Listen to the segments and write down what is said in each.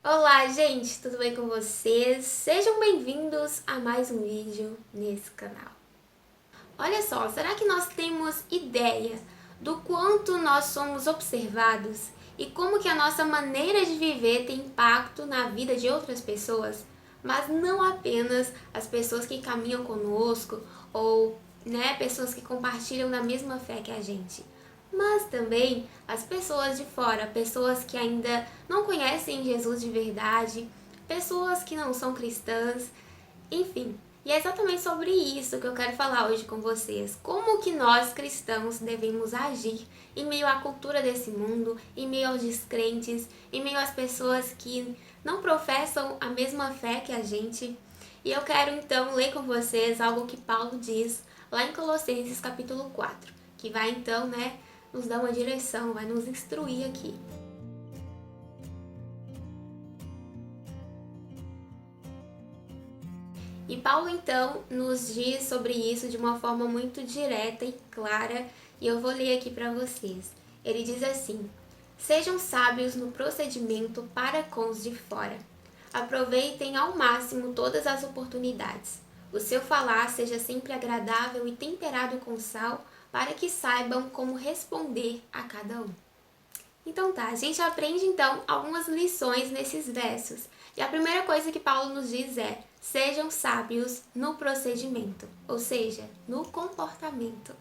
Olá, gente, tudo bem com vocês? Sejam bem-vindos a mais um vídeo nesse canal. Olha só, será que nós temos ideia do quanto nós somos observados e como que a nossa maneira de viver tem impacto na vida de outras pessoas? Mas não apenas as pessoas que caminham conosco ou, pessoas que compartilham da mesma fé que a gente, mas também as pessoas de fora, pessoas que ainda não conhecem Jesus de verdade, pessoas que não são cristãs, enfim. E é exatamente sobre isso que eu quero falar hoje com vocês. Como que nós cristãos devemos agir em meio à cultura desse mundo, em meio aos descrentes, em meio às pessoas que não professam a mesma fé que a gente. E eu quero então ler com vocês algo que Paulo diz lá em Colossenses capítulo 4, que vai então, nos dar uma direção, vai nos instruir aqui. E Paulo então nos diz sobre isso de uma forma muito direta e clara, e eu vou ler aqui para vocês. Ele diz assim: sejam sábios no procedimento para com os de fora. Aproveitem ao máximo todas as oportunidades. O seu falar seja sempre agradável e temperado com sal, para que saibam como responder a cada um. Então tá, a gente aprende então algumas lições nesses versos. E a primeira coisa que Paulo nos diz é: sejam sábios no procedimento, ou seja, no comportamento.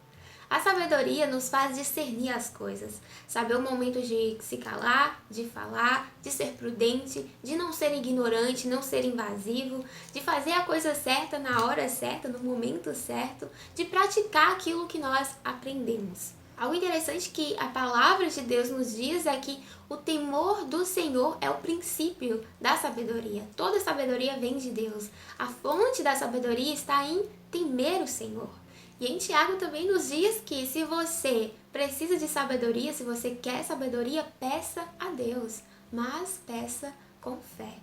A sabedoria nos faz discernir as coisas, saber o momento de se calar, de falar, de ser prudente, de não ser ignorante, não ser invasivo, de fazer a coisa certa na hora certa, no momento certo, de praticar aquilo que nós aprendemos. Algo interessante que a palavra de Deus nos diz é que o temor do Senhor é o princípio da sabedoria. Toda sabedoria vem de Deus. A fonte da sabedoria está em temer o Senhor. E em Tiago também nos diz que se você precisa de sabedoria, se você quer sabedoria, peça a Deus, mas peça com fé.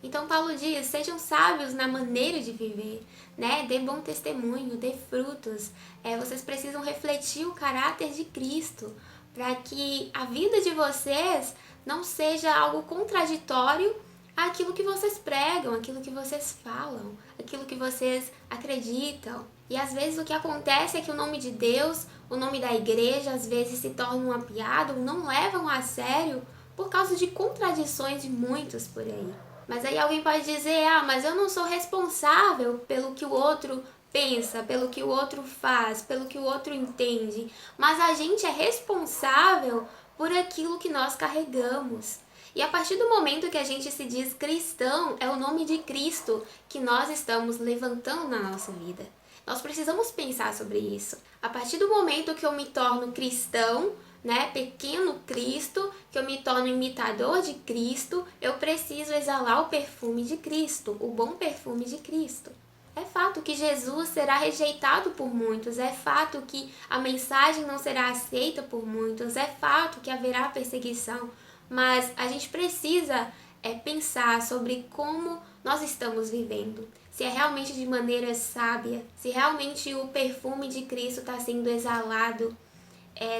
Então Paulo diz: sejam sábios na maneira de viver, dê bom testemunho, dê frutos. Vocês precisam refletir o caráter de Cristo, para que a vida de vocês não seja algo contraditório àquilo que vocês pregam, aquilo que vocês falam, aquilo que vocês acreditam. E às vezes o que acontece é que o nome de Deus, o nome da igreja, às vezes se torna uma piada ou não levam a sério por causa de contradições de muitos por aí. Mas aí alguém pode dizer: ah, mas eu não sou responsável pelo que o outro pensa, pelo que o outro faz, pelo que o outro entende. Mas a gente é responsável por aquilo que nós carregamos. E a partir do momento que a gente se diz cristão, é o nome de Cristo que nós estamos levantando na nossa vida. Nós precisamos pensar sobre isso. A partir do momento que eu me torno cristão, pequeno Cristo, que eu me torno imitador de Cristo, eu preciso exalar o perfume de Cristo, o bom perfume de Cristo. É fato que Jesus será rejeitado por muitos, é fato que a mensagem não será aceita por muitos, é fato que haverá perseguição, mas a gente precisa pensar sobre como nós estamos vivendo, se é realmente de maneira sábia, se realmente o perfume de Cristo está sendo exalado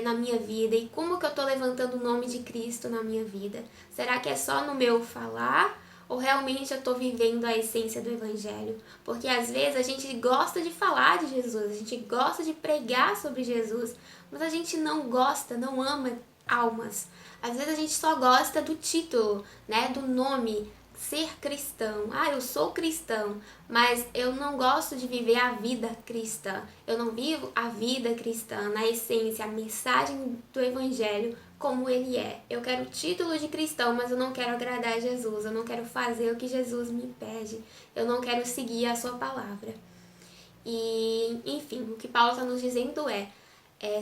na minha vida e como que eu estou levantando o nome de Cristo na minha vida. Será que é só no meu falar ou realmente eu estou vivendo a essência do Evangelho? Porque às vezes a gente gosta de falar de Jesus, a gente gosta de pregar sobre Jesus, mas a gente não gosta, não ama almas. Às vezes a gente só gosta do título, do nome, ser cristão. Ah, eu sou cristão, mas eu não gosto de viver a vida cristã. Eu não vivo a vida cristã na essência, a mensagem do Evangelho como ele é. Eu quero o título de cristão, mas eu não quero agradar a Jesus. Eu não quero fazer o que Jesus me pede. Eu não quero seguir a sua palavra. E, enfim, o que Paulo está nos dizendo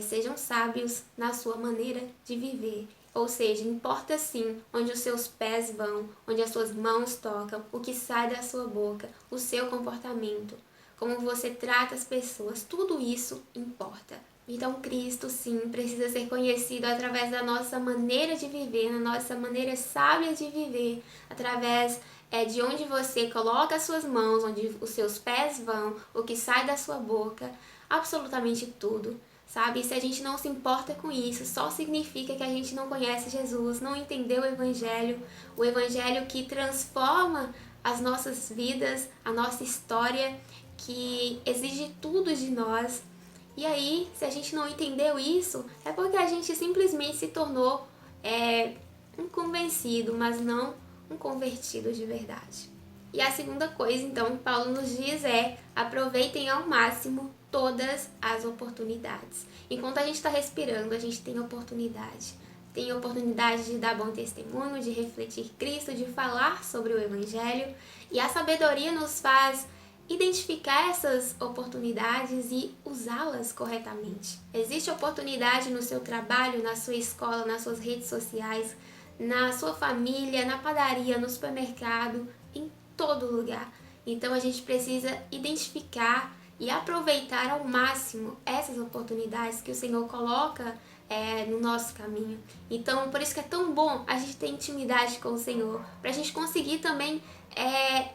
sejam sábios na sua maneira de viver. Ou seja, importa sim onde os seus pés vão, onde as suas mãos tocam, o que sai da sua boca, o seu comportamento, como você trata as pessoas, tudo isso importa. Então Cristo sim precisa ser conhecido através da nossa maneira de viver, na nossa maneira sábia de viver, através de onde você coloca as suas mãos, onde os seus pés vão, o que sai da sua boca, absolutamente tudo. sabe? Se a gente não se importa com isso, só significa que a gente não conhece Jesus, não entendeu o evangelho que transforma as nossas vidas, a nossa história, que exige tudo de nós. E aí, se a gente não entendeu isso, é porque a gente simplesmente se tornou um convencido, mas não um convertido de verdade. E a segunda coisa, então, que Paulo nos diz é: aproveitem ao máximo todas as oportunidades. Enquanto a gente está respirando, a gente tem oportunidade. Tem oportunidade de dar bom testemunho, de refletir Cristo, de falar sobre o Evangelho. E a sabedoria nos faz identificar essas oportunidades e usá-las corretamente. Existe oportunidade no seu trabalho, na sua escola, nas suas redes sociais, na sua família, na padaria, no supermercado, em todo lugar. Então a gente precisa identificar e aproveitar ao máximo essas oportunidades que o Senhor coloca no nosso caminho. Então, por isso que é tão bom a gente ter intimidade com o Senhor, para a gente conseguir também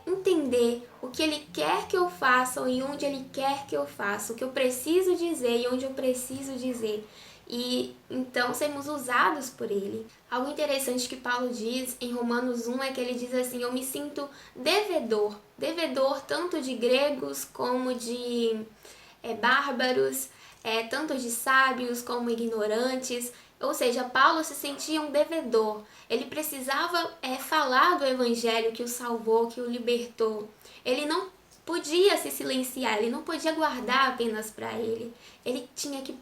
entender o que Ele quer que eu faça e onde Ele quer que eu faça, o que eu preciso dizer e onde eu preciso dizer. E então sermos usados por Ele. Algo interessante que Paulo diz em Romanos 1 é que ele diz assim: eu me sinto devedor tanto de gregos como de bárbaros, tanto de sábios como ignorantes. Ou seja, Paulo se sentia um devedor. Ele precisava falar do evangelho que o salvou, que o libertou. Ele não podia se silenciar, ele não podia guardar apenas para ele. Ele tinha que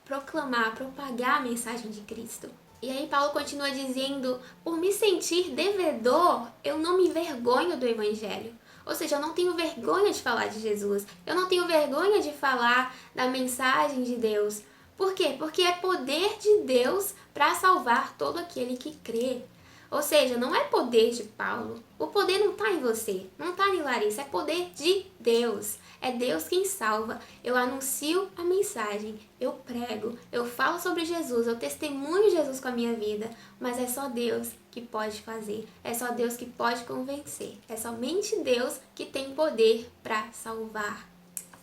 proclamar, propagar a mensagem de Cristo. E aí Paulo continua dizendo: por me sentir devedor, eu não me envergonho do evangelho. Ou seja, eu não tenho vergonha de falar de Jesus. Eu não tenho vergonha de falar da mensagem de Deus. Por quê? Porque é poder de Deus para salvar todo aquele que crê. Ou seja, não é poder de Paulo. O poder não está em você, não está em Larissa, é poder de Deus. É Deus quem salva. Eu anuncio a mensagem, eu prego, eu falo sobre Jesus, eu testemunho Jesus com a minha vida, mas é só Deus que pode fazer, é só Deus que pode convencer, é somente Deus que tem poder para salvar.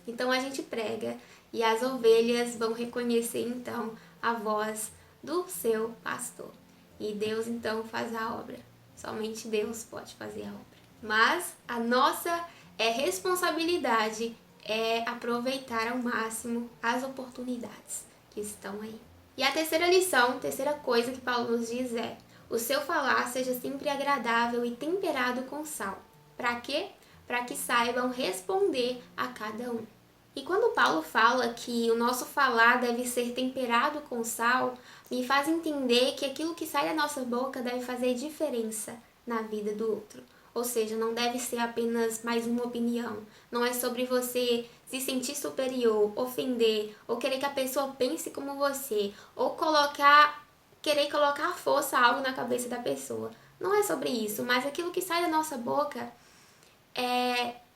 Então a gente prega e as ovelhas vão reconhecer então a voz do seu pastor. E Deus então faz a obra. Somente Deus pode fazer a obra. Mas a nossa responsabilidade é aproveitar ao máximo as oportunidades que estão aí. E a terceira lição, terceira coisa que Paulo nos diz é: o seu falar seja sempre agradável e temperado com sal. Para quê? Para que saibam responder a cada um. E quando Paulo fala que o nosso falar deve ser temperado com sal, me faz entender que aquilo que sai da nossa boca deve fazer diferença na vida do outro. Ou seja, não deve ser apenas mais uma opinião. Não é sobre você se sentir superior, ofender, ou querer que a pessoa pense como você, ou querer colocar força algo na cabeça da pessoa. Não é sobre isso, mas aquilo que sai da nossa boca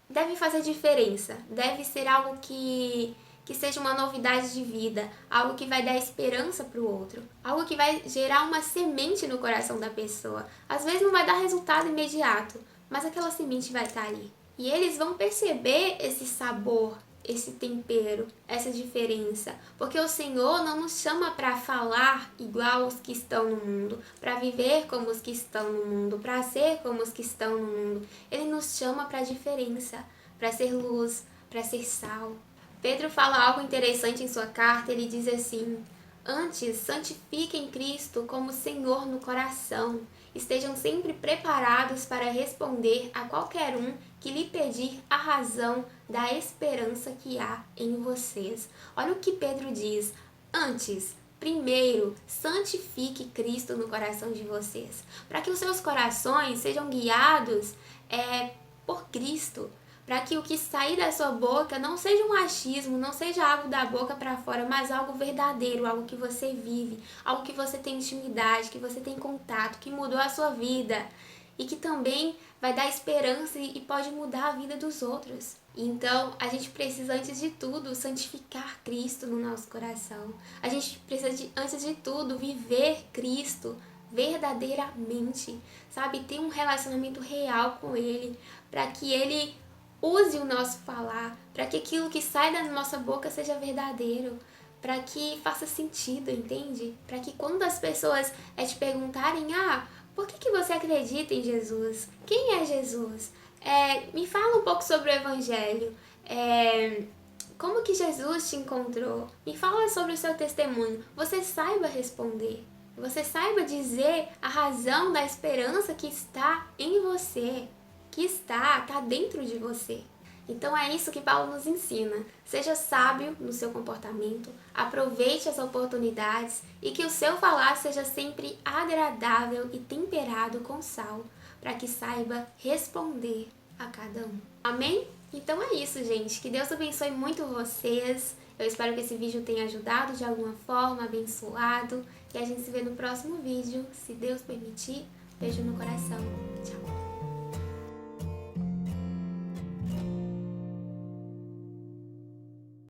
deve fazer diferença, deve ser algo que seja uma novidade de vida, algo que vai dar esperança para o outro, algo que vai gerar uma semente no coração da pessoa. Às vezes não vai dar resultado imediato, mas aquela semente vai estar ali. E eles vão perceber esse sabor, esse tempero, essa diferença, porque o Senhor não nos chama para falar igual os que estão no mundo, para viver como os que estão no mundo, para ser como os que estão no mundo. Ele nos chama para a diferença, para ser luz, para ser sal. Pedro fala algo interessante em sua carta, ele diz assim: antes, santifiquem Cristo como Senhor no coração. Estejam sempre preparados para responder a qualquer um que lhe pedir a razão da esperança que há em vocês. Olha o que Pedro diz. Antes, primeiro, santifique Cristo no coração de vocês, para que os seus corações sejam guiados por Cristo. Para que o que sair da sua boca não seja um achismo, não seja algo da boca para fora, mas algo verdadeiro, algo que você vive, algo que você tem intimidade, que você tem contato, que mudou a sua vida e que também vai dar esperança e pode mudar a vida dos outros. Então, a gente precisa, antes de tudo, santificar Cristo no nosso coração. A gente precisa, antes de tudo, viver Cristo verdadeiramente, sabe? Ter um relacionamento real com Ele, para que Ele use o nosso falar, para que aquilo que sai da nossa boca seja verdadeiro, para que faça sentido, entende? Para que quando as pessoas te perguntarem, por que você acredita em Jesus? Quem é Jesus? Me fala um pouco sobre o Evangelho. Como que Jesus te encontrou? Me fala sobre o seu testemunho. Você saiba responder. Você saiba dizer a razão da esperança que está em você. Que está dentro de você. Então é isso que Paulo nos ensina. Seja sábio no seu comportamento, aproveite as oportunidades e que o seu falar seja sempre agradável e temperado com sal, para que saiba responder a cada um. Amém? Então é isso, gente. Que Deus abençoe muito vocês. Eu espero que esse vídeo tenha ajudado de alguma forma, abençoado. E a gente se vê no próximo vídeo, se Deus permitir. Beijo no coração. Tchau.